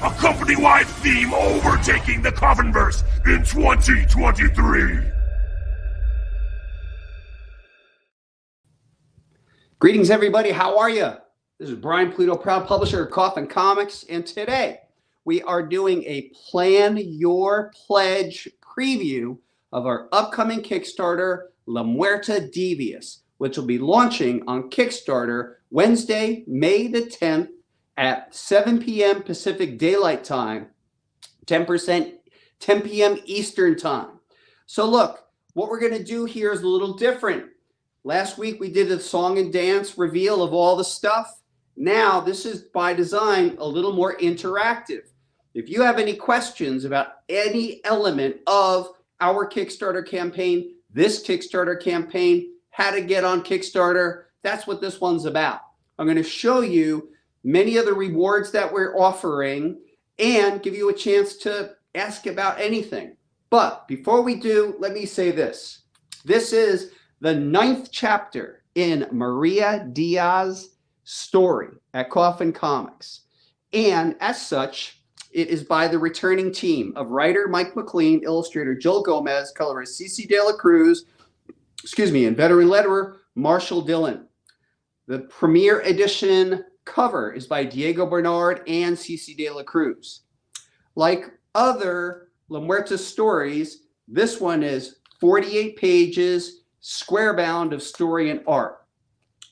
a company-wide theme overtaking the Coffinverse in 2023. Greetings, everybody. How are you? This is Brian Pulido, proud publisher of Coffin Comics, and today we are doing a Plan Your Pledge preview of our upcoming Kickstarter, La Muerta Devious, which will be launching on Kickstarter Wednesday, May the 10th at 7 p.m. Pacific Daylight Time, 10 p.m. Eastern Time. So look, what we're going to do here is a little different. Last week we did a song and dance reveal of all the stuff. Now this is by design a little more interactive. If you have any questions about any element of our Kickstarter campaign, this Kickstarter campaign, how to get on Kickstarter, that's what this one's about. I'm going to show you many of the rewards that we're offering and give you a chance to ask about anything. But before we do, let me say this. This is the 9th chapter in Maria Diaz's story at Coffin Comics. And as such, it is by the returning team of writer Mike McLean, illustrator Joel Gomez, colorist CC De La Cruz, and veteran letterer Marshall Dillon. The premiere edition cover is by Diego Bernard and CC De La Cruz. Like other La Muerta stories, this one is 48 pages, square bound of story and art.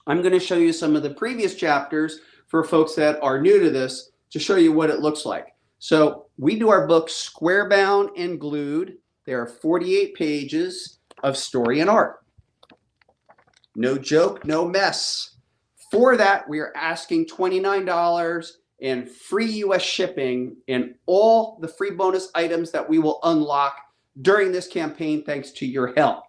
I'm going to show you some of the previous chapters for folks that are new to this to show you what it looks like. So we do our books square bound and glued. There are 48 pages of story and art. No joke, no mess. For that, we are asking $29 and free US shipping and all the free bonus items that we will unlock during this campaign thanks to your help.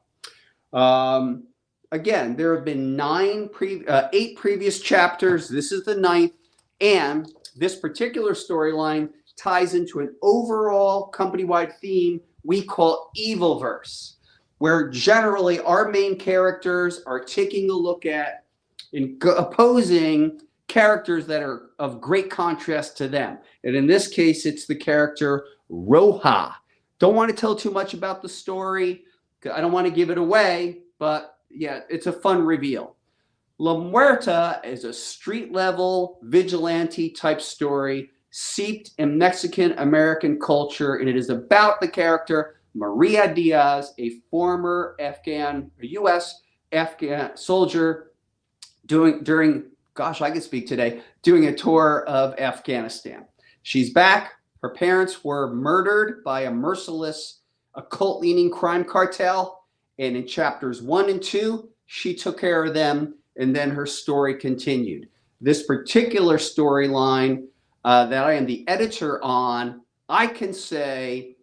Again, there have been 8 previous chapters. This is the 9th, and this particular storyline ties into an overall company-wide theme we call Evilverse, where generally our main characters are taking a look at and opposing characters that are of great contrast to them. And in this case, it's the character Roja. Don't want to tell too much about the story. I don't want to give it away, but yeah, it's a fun reveal. La Muerta is a street-level vigilante type story seeped in Mexican-American culture, and it is about the character Maria Diaz, a former U.S. Afghan soldier doing a tour of Afghanistan. She's back. Her parents were murdered by a merciless occult-leaning crime cartel, and in chapters 1 and 2, she took care of them, and then her story continued. This particular storyline that I am the editor on, I can say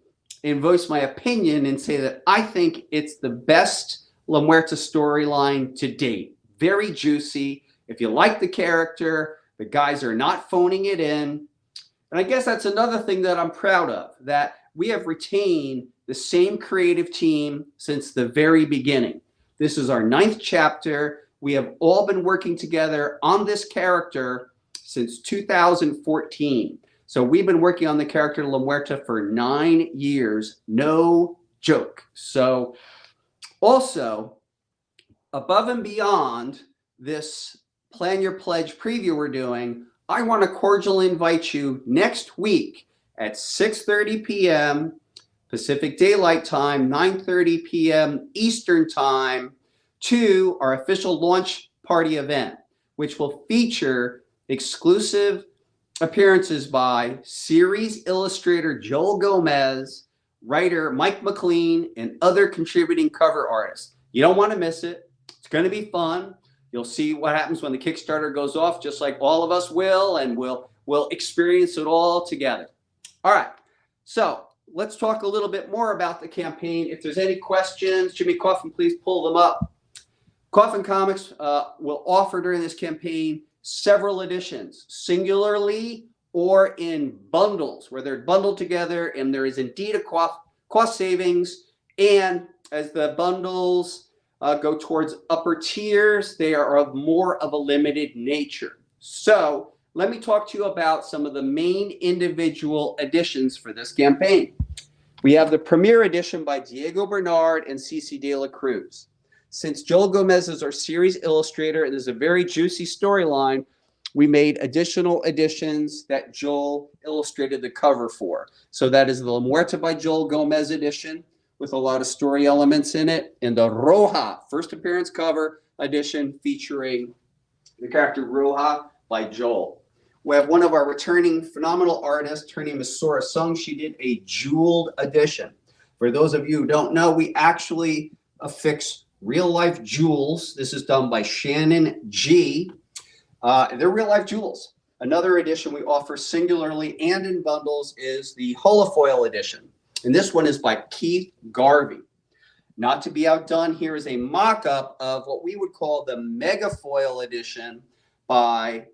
and voice my opinion and say that I think it's the best La Muerta storyline to date. Very juicy. If you like the character, the guys are not phoning it in. And I guess that's another thing that I'm proud of, that we have retained the same creative team since the very beginning. This is our 9th chapter. We have all been working together on this character since 2014. So we've been working on the character La Muerta for 9 years. No joke. So also, above and beyond this Plan Your Pledge preview we're doing, I want to cordially invite you next week at 6:30 p.m. Pacific Daylight Time, 9:30 p.m. Eastern Time, to our official launch party event, which will feature exclusive appearances by series illustrator Joel Gomez, writer Mike McLean, and other contributing cover artists. You don't want to miss it. It's going to be fun. You'll see what happens when the Kickstarter goes off, just like all of us will, and we'll experience it all together. All right, so let's talk a little bit more about the campaign. If there's any questions, Jimmy Coffin, please pull them up. Coffin Comics will offer during this campaign several editions, singularly or in bundles, where they're bundled together, and there is indeed a cost savings. And as the bundles go towards upper tiers, they are of more of a limited nature. So let me talk to you about some of the main individual editions for this campaign. We have the Premier Edition by Diego Bernard and Cece de la Cruz. Since Joel Gomez is our series illustrator and there's a very juicy storyline, we made additional editions that Joel illustrated the cover for. So that is the Muerta by Joel Gomez edition with a lot of story elements in it, and the Roja first appearance cover edition featuring the character Roja by Joel. We have one of our returning phenomenal artists. Her name is Sora Sung. She did a jeweled edition. For those of you who don't know, we actually affix real life jewels. This is done by Shannon G. They're real life jewels. Another edition we offer singularly and in bundles is the holofoil edition. And this one is by Keith Garvey. Not to be outdone, here is a mock-up of what we would call the megafoil edition by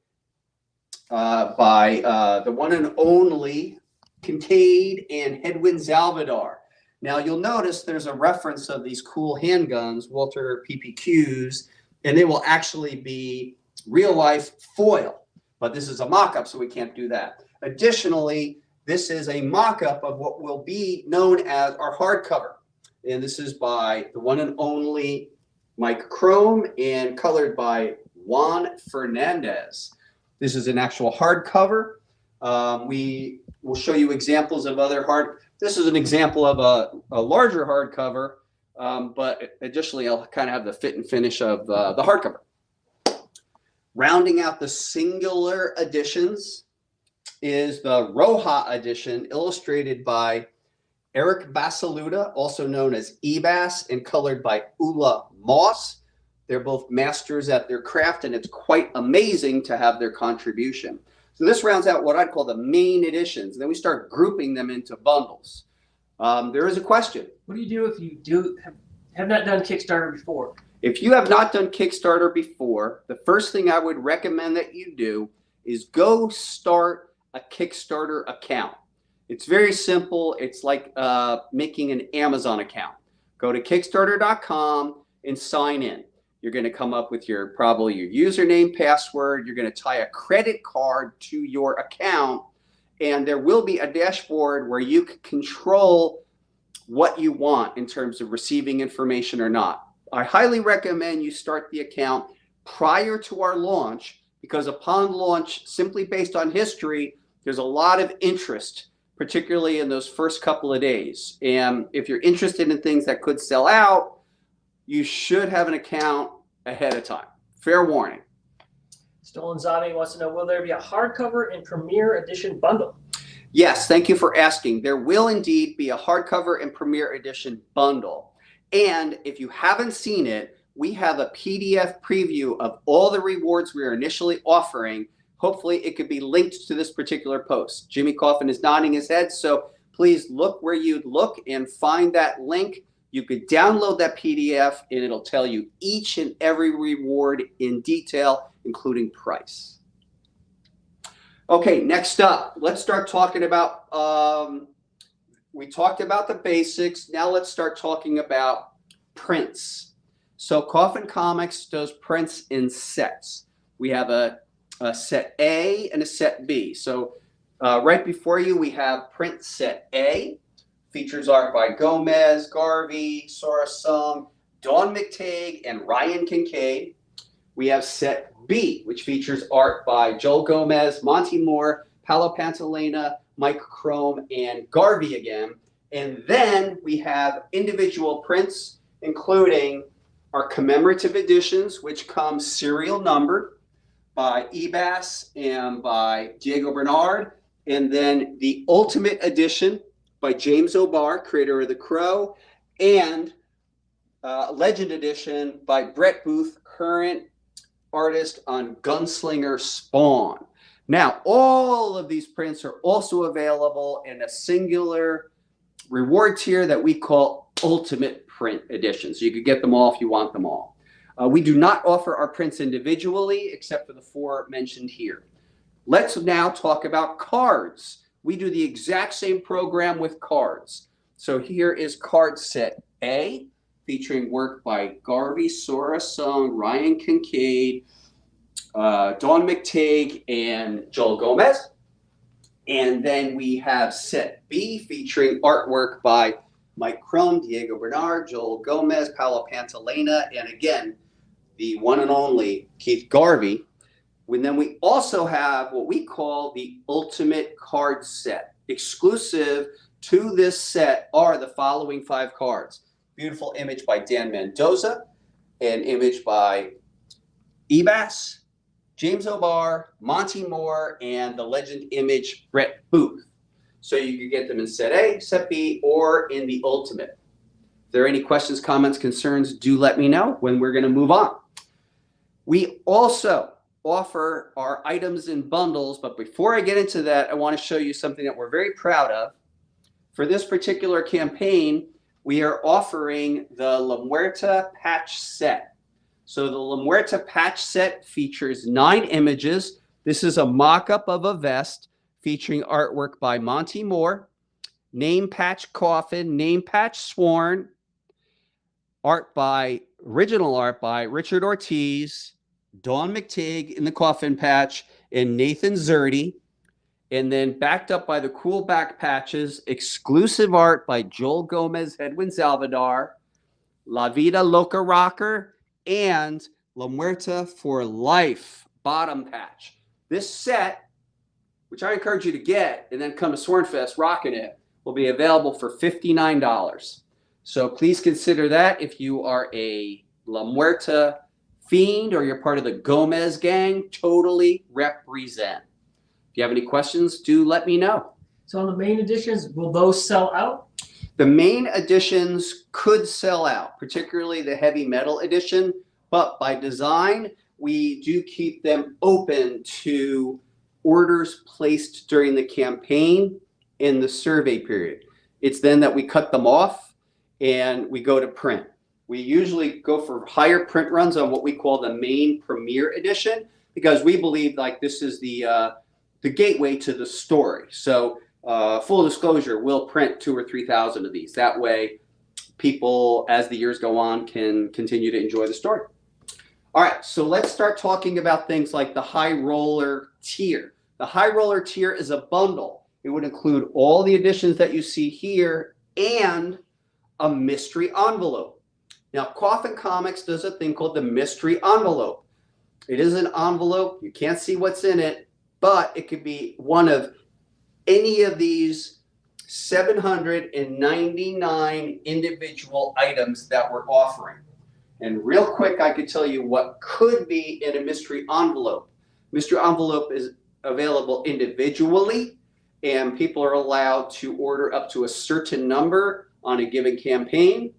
the one and only Kincaid and Hedwin Zalvadar. Now you'll notice there's a reference of these cool handguns, Walter PPQs, and they will actually be real life foil, but this is a mock-up, so we can't do that. Additionally, this is a mock-up of what will be known as our hardcover, and this is by the one and only Mike Chrome and colored by Juan Fernandez. This is an actual hardcover. We will show you examples of other this is an example of a larger hardcover, but additionally, I'll kind of have the fit and finish of the hardcover. Rounding out the singular editions is the Roja edition, illustrated by Eric Basaluda, also known as Ebas, and colored by Ula Moss. They're both masters at their craft, and it's quite amazing to have their contribution. So this rounds out what I'd call the main editions. Then we start grouping them into bundles. There is a question. What do you do if you have not done Kickstarter before? If you have not done Kickstarter before, the first thing I would recommend that you do is go start a Kickstarter account. It's very simple. It's like making an Amazon account. Go to Kickstarter.com and sign in. You're going to come up with probably your username, password. You're going to tie a credit card to your account, and there will be a dashboard where you can control what you want in terms of receiving information or not. I highly recommend you start the account prior to our launch, because upon launch, simply based on history, there's a lot of interest, particularly in those first couple of days. And if you're interested in things that could sell out, you should have an account ahead of time. Fair warning. Stolen Zombie wants to know, will there be a hardcover and Premier Edition bundle? Yes, thank you for asking. There will indeed be a hardcover and Premier Edition bundle. And if you haven't seen it, we have a PDF preview of all the rewards we are initially offering. Hopefully it could be linked to this particular post. Jimmy Coffin is nodding his head, so please look where you'd look and find that link. You could download that PDF and it'll tell you each and every reward in detail, including price. Okay, next up, let's start talking about, we talked about the basics. Now let's start talking about prints. So Coffin Comics does prints in sets. We have a set A and a set B. So right before you, we have print set A. Features art by Gomez, Garvey, Sora Sung, Dawn McTague, and Ryan Kincaid. We have set B, which features art by Joel Gomez, Monty Moore, Paolo Pantalena, Mike Chrome, and Garvey again. And then we have individual prints, including our commemorative editions, which come serial numbered by Ebas and by Diego Bernard. And then the Ultimate Edition by James O'Barr, creator of The Crow, and Legend Edition by Brett Booth, current artist on Gunslinger Spawn. Now, all of these prints are also available in a singular reward tier that we call Ultimate Print Edition. So you could get them all if you want them all. We do not offer our prints individually, except for the 4 mentioned here. Let's now talk about cards. We do the exact same program with cards. So here is card set A, featuring work by Garvey, Sora Sung, Ryan Kincaid, Dawn McTague and Joel Gomez. And then we have set B featuring artwork by Mike Crone, Diego Bernard, Joel Gomez, Paolo Pantalena, and again, the one and only Keith Garvey. And then we also have what we call the Ultimate Card Set. Exclusive to this set are the following 5 cards. Beautiful image by Dan Mendoza, an image by Ebas, James O'Barr, Monty Moore, and the legend image Brett Booth. So you can get them in set A, set B, or in the Ultimate. If there are any questions, comments, concerns, do let me know when we're going to move on. We also offer our items in bundles, but before I get into that, I want to show you something that we're very proud of. For this particular campaign, we are offering the La Muerta patch set. So the La Muerta patch set features 9 images. This is a mock-up of a vest featuring artwork by Monty Moore, name patch coffin, name patch sworn, original art by Richard Ortiz, Dawn McTague in the coffin patch, and Nathan Zerdy. And then backed up by the cool back patches, exclusive art by Joel Gomez, Edwin Salvador, La Vida Loca Rocker, and La Muerta for Life bottom patch. This set, which I encourage you to get and then come to Swornfest rocking it, will be available for $59. So please consider that if you are a La Muerta fiend or you're part of the Gomez gang, totally represent. If you have any questions, do let me know. So on the main editions, will those sell out? The main editions could sell out, particularly the heavy metal edition, but by design, we do keep them open to orders placed during the campaign in the survey period. It's then that we cut them off and we go to print. We usually go for higher print runs on what we call the main premiere edition, because we believe like this is the gateway to the story. So full disclosure, we'll print 2,000 or 3,000 of these. That way people, as the years go on, can continue to enjoy the story. All right, so let's start talking about things like the high roller tier. The high roller tier is a bundle. It would include all the editions that you see here and a mystery envelope. Now, Coffin Comics does a thing called the mystery envelope. It is an envelope. You can't see what's in it, but it could be one of any of these 799 individual items that we're offering. And real quick, I could tell you what could be in a mystery envelope. Mystery envelope is available individually, and people are allowed to order up to a certain number on a given campaign.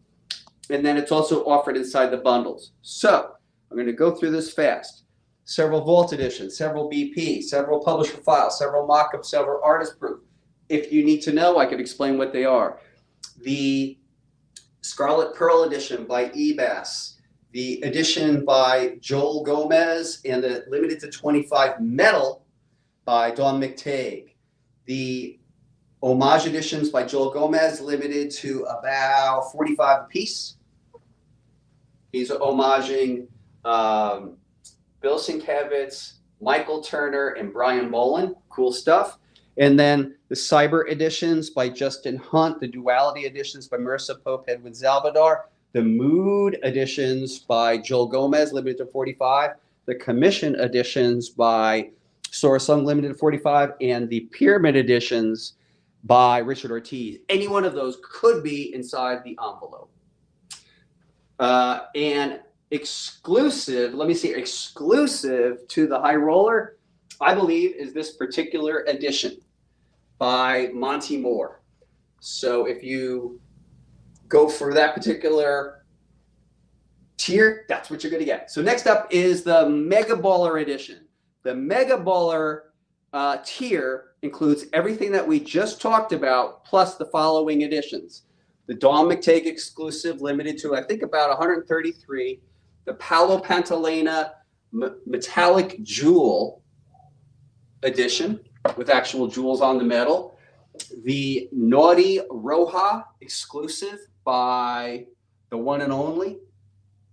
And then it's also offered inside the bundles. So I'm going to go through this fast. Several vault editions, several BP, several publisher files, several mock-ups, several artist proof. If you need to know, I can explain what they are. The Scarlet Pearl edition by Ebas, the edition by Joel Gomez, and the limited to 25 metal by Dawn McTague. The homage editions by Joel Gomez, limited to about 45 apiece. He's homaging Bill Sienkiewicz, Michael Turner, and Brian Bolin. Cool stuff. And then the Cyber editions by Justin Hunt, the Duality editions by Marissa Pope, Edwin Salvador, the Mood editions by Joel Gomez, limited to 45, the Commission editions by Sora Sung, limited to 45, and the Pyramid editions by Richard Ortiz. Any one of those could be inside the envelope. And exclusive, let me see, exclusive to the High Roller, I believe, is this particular edition by Monty Moore. So if you go for that particular tier, that's what you're going to get. So next up is the Mega Baller edition. The Mega Baller tier includes everything that we just talked about, plus the following editions. The Dawn McTague exclusive, limited to, I think, about 133. The Paolo Pantalena Metallic Jewel edition, with actual jewels on the metal. The Naughty Roja exclusive by the one and only.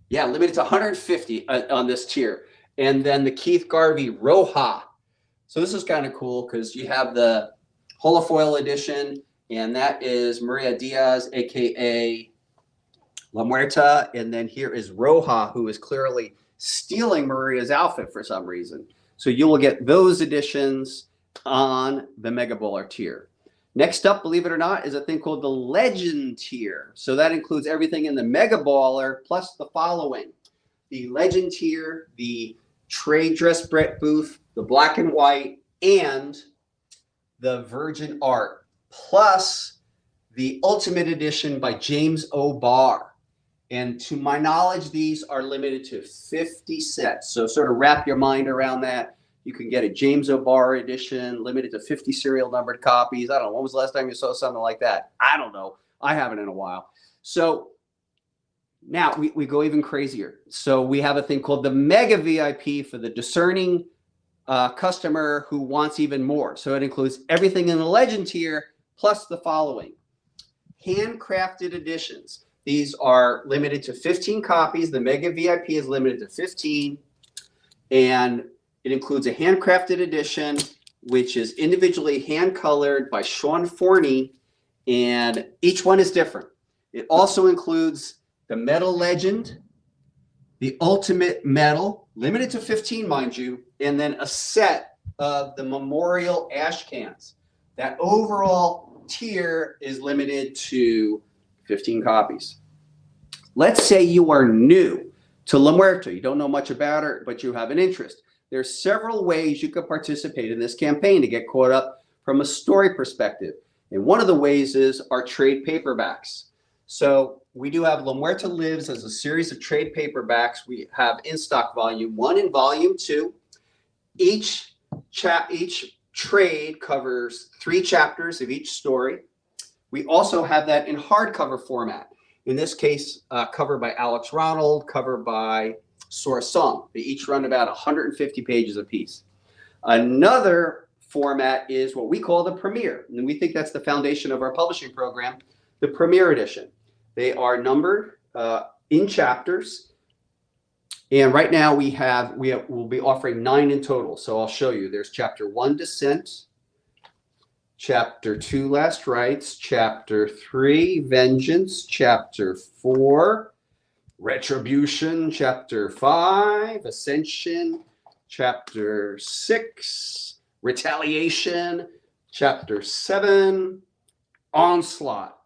Yeah, limited to 150 on this tier. and then the Keith Garvey Roja. So this is kind of cool because you have the holofoil edition, and that is Maria Diaz, aka La Muerta, and then here is Roja, who is clearly stealing Maria's outfit for some reason. So you will get those editions on the Mega Baller tier. Next up, believe it or not, is a thing called the Legend tier. So that includes everything in the Mega Baller plus the following: the Legend tier, the trade dress Brett booth, the black and white, and the Virgin Art, plus the Ultimate Edition by James O'Barr. And to my knowledge, these are limited to 50 sets. So sort of wrap your mind around that. You can get a James O'Barr edition, limited to 50 serial numbered copies. I don't know. When was the last time you saw something like that? I don't know. I haven't in a while. So now we go even crazier. So we have a thing called the Mega VIP for the discerning customer who wants even more. So it includes everything in the Legend tier plus the following: handcrafted editions. These are limited to 15 copies. The Mega VIP is limited to 15, and it includes a handcrafted edition, which is individually hand colored by Sean Forney, and each one is different. It also includes the Metal Legend, the Ultimate Metal, limited to 15, mind you, and then a set of the Memorial Ash Cans. That overall tier is limited to 15 copies. Let's say you are new to La Muerta. You don't know much about her, but you have an interest. There's several ways you could participate in this campaign to get caught up from a story perspective. And one of the ways is our trade paperbacks. So we do have La Muerta Lives as a series of trade paperbacks. We have in stock volume 1 and volume 2. Each trade covers 3 chapters of each story. We also have that in hardcover format. In this case, cover by Alex Ronald, cover by Sora Song. They each run about 150 pages apiece. Another format is what we call the Premiere, and we think that's the foundation of our publishing program, the Premiere Edition. They are numbered in chapters, and right now we'll be offering 9 in total. So I'll show you. There's chapter 1, Descent, chapter 2, Last Rites, chapter 3, Vengeance, chapter 4, Retribution, chapter 5, Ascension, chapter 6, Retaliation, chapter 7, Onslaught.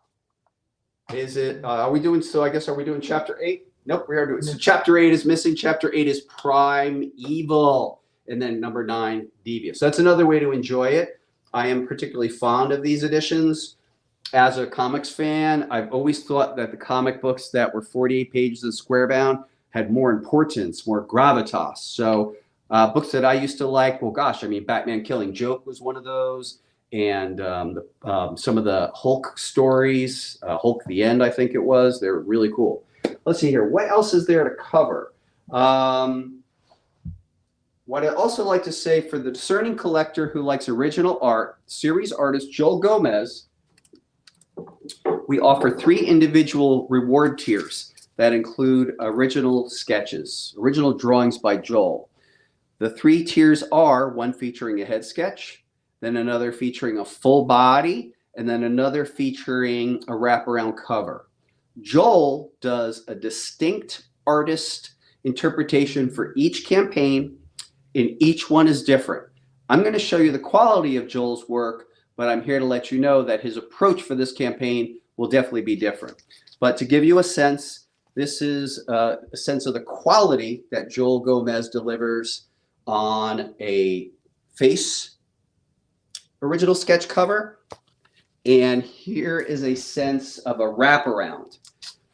Is it, are we doing chapter 8? Nope, we are doing, so chapter 8 is missing. Chapter 8 is Prime Evil. And then number 9, Devious. So that's another way to enjoy it. I am particularly fond of these editions. As a comics fan, I've always thought that the comic books that were 48 pages and square bound had more importance, more gravitas. So books that I used to like, well, gosh, I mean, Batman Killing Joke was one of those. And some of the Hulk stories, Hulk the End, I think it was. They're really cool. Let's see here. What else is there to cover? What I'd also like to say, for the discerning collector who likes original art, series artist Joel Gomez, we offer 3 individual reward tiers that include original sketches, original drawings by Joel. The 3 tiers are one featuring a head sketch, then another featuring a full body, and then another featuring a wraparound cover. Joel does a distinct artist interpretation for each campaign, and each one is different. I'm going to show you the quality of Joel's work, but I'm here to let you know that his approach for this campaign will definitely be different. But to give you a sense, this is a sense of the quality that Joel Gomez delivers on a face original sketch cover. And here is a sense of a wraparound.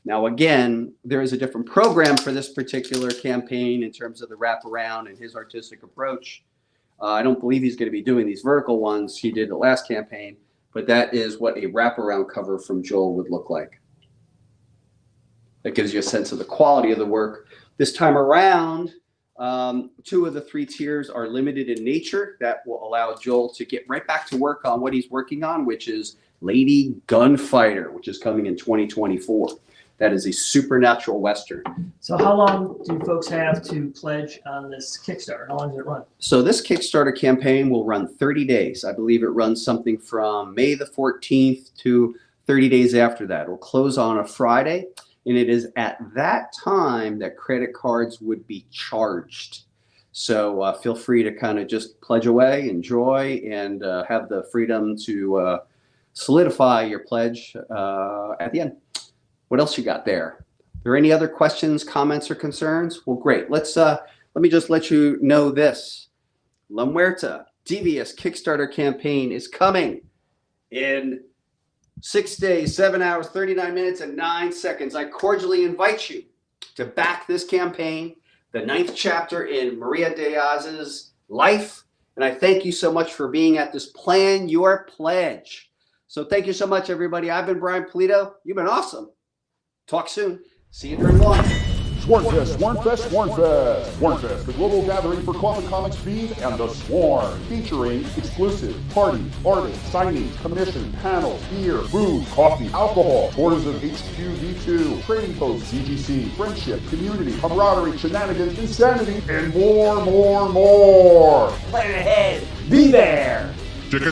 Now, again, there is a different program for this particular campaign in terms of the wraparound and his artistic approach. I don't believe he's going to be doing these vertical ones. He did the last campaign, but that is what a wraparound cover from Joel would look like. That gives you a sense of the quality of the work. This time around, 2 of the 3 tiers are limited in nature. That will allow Joel to get right back to work on what he's working on, which is Lady Gunfighter, which is coming in 2024. that is a supernatural Western. So how long do folks have to pledge on this Kickstarter? How long does it run? So this Kickstarter campaign will run 30 days. I believe it runs something from May the 14th to 30 days after that. It will close on a Friday, and it is at that time that credit cards would be charged. So feel free to kind of just pledge away, enjoy, and have the freedom to solidify your pledge at the end. What else you got there? Are there any other questions, comments, or concerns? Well, great. Let me just let you know this. La Muerta Devious Kickstarter campaign is coming in 6 days, 7 hours, 39 minutes, and 9 seconds. I cordially invite you to back this campaign, the 9th chapter in Maria Diaz's life. And I thank you so much for being at this Plan Your Pledge. So thank you so much, everybody. I've been Brian Pulido. You've been awesome. Talk soon. See you during launch. Swarmfest, Swarmfest, Swarmfest! Swarmfest, the global gathering for Coffin Comics Feed and the Swarm, featuring exclusive party, artist, signings, commission, panels, beer, food, coffee, alcohol, tours of HQV2, trading posts, CGC, friendship, community, camaraderie, shenanigans, insanity, and more. Plan ahead. Be there! Tickets